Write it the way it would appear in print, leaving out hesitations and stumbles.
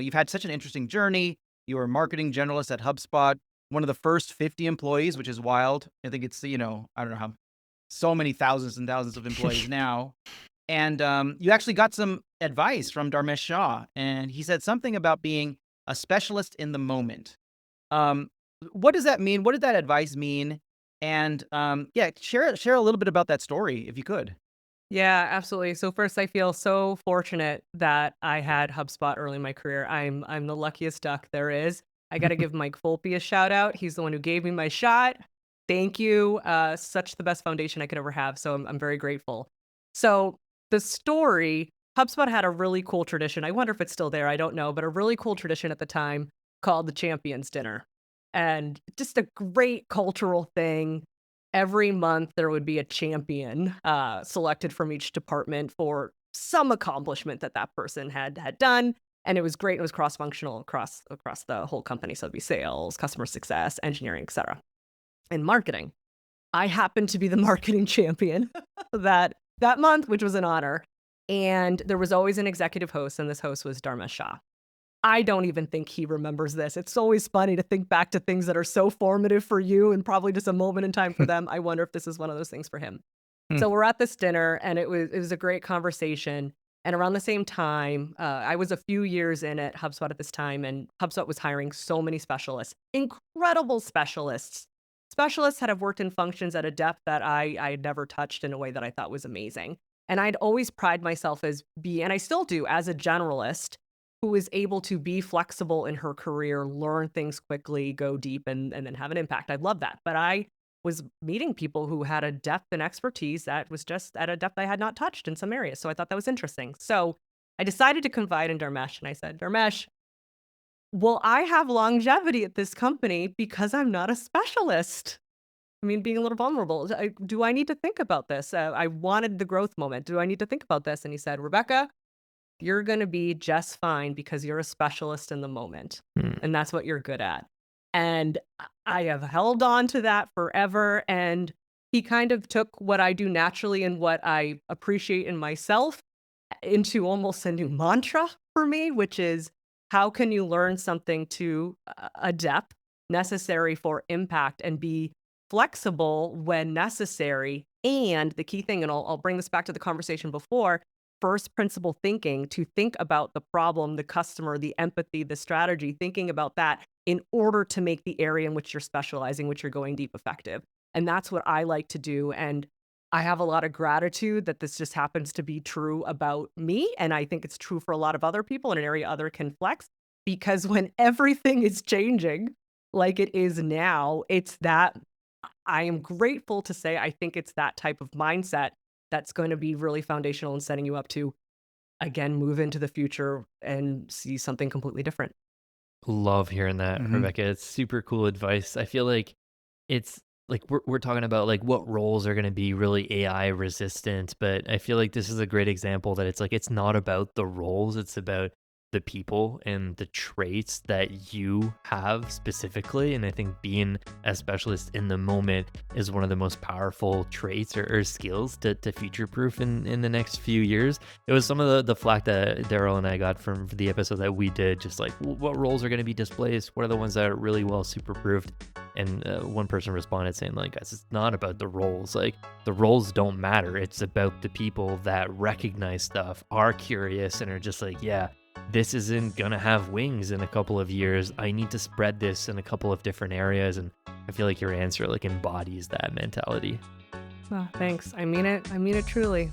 You've had such an interesting journey. You were a marketing generalist at HubSpot, one of the first 50 employees, which is wild. I think it's, I don't know how so many thousands and thousands of employees now. And you actually got some advice from Dharmesh Shah, and he said something about being a specialist in the moment. Um, what does that mean? What did that advice mean? And yeah, share a little bit about that story if you could. Yeah, absolutely. So first, I feel so fortunate that I had HubSpot early in my career. I'm the luckiest duck there is. I got to give Mike Volpe a shout out. He's the one who gave me my shot. Thank you. Such the best foundation I could ever have. So I'm very grateful. So the story, HubSpot had a really cool tradition. I wonder if it's still there. I don't know, but a really cool tradition at the time called the Champions Dinner, and just a great cultural thing. Every month, there would be a champion, selected from each department for some accomplishment that that person had done, and it was great. It was cross-functional across the whole company, so it'd be sales, customer success, engineering, etcetera. In marketing, I happened to be the marketing champion that month, which was an honor, and there was always an executive host, and this host was Dharmesh Shah. I don't even think he remembers this. It's always funny to think back to things that are so formative for you and probably just a moment in time for them. I wonder if this is one of those things for him. Hmm. So we're at this dinner, and it was a great conversation. And around the same time, I was a few years in at HubSpot at this time, and HubSpot was hiring so many specialists, incredible specialists, specialists that have worked in functions at a depth that I had never touched in a way that I thought was amazing. And I'd always pride myself and I still do, as a generalist who is able to be flexible in her career, learn things quickly, go deep, and then have an impact. I love that. But I was meeting people who had a depth and expertise that was just at a depth I had not touched in some areas. So I thought that was interesting. So I decided to confide in Dharmesh, and I said, Dharmesh, will I have longevity at this company because I'm not a specialist? I mean, being a little vulnerable. Do I need to think about this? I wanted the growth moment. Do I need to think about this? And he said, Rebecca, you're gonna be just fine because you're a specialist in the moment, Hmm. and that's what you're good at. And I have held on to that forever, and he kind of took what I do naturally and what I appreciate in myself into almost a new mantra for me, which is, how can you learn something to a depth necessary for impact and be flexible when necessary? And the key thing, and I'll bring this back to the conversation before, first principle thinking, to think about the problem, the customer, the empathy, the strategy, thinking about that in order to make the area in which you're specializing, which you're going deep, effective. And that's what I like to do. And I have a lot of gratitude that this just happens to be true about me. And I think it's true for a lot of other people in an area other can flex, because when everything is changing like it is now, it's that I am grateful to say I think it's that type of mindset that's going to be really foundational in setting you up to, again, move into the future and see something completely different. Love hearing that, Hmm. Rebecca. It's super cool advice. I feel like it's like we're talking about like what roles are going to be really AI resistant, but I feel like this is a great example that it's like it's not about the roles, it's about the people and the traits that you have specifically. And I think being a specialist in the moment is one of the most powerful traits or skills to future proof in the next few years. It was some of the flack that Daryl and I got from the episode that we did, just like what roles are going to be displaced, what are the ones that are really well super proofed. And one person responded saying, like, guys, it's not about the roles. Like, the roles don't matter. It's about the people that recognize stuff, are curious, and are just like, yeah, this isn't going to have wings in a couple of years. I need to spread this in a couple of different areas. And I feel like your answer, like, embodies that mentality. Oh, thanks. I mean it. I mean it truly.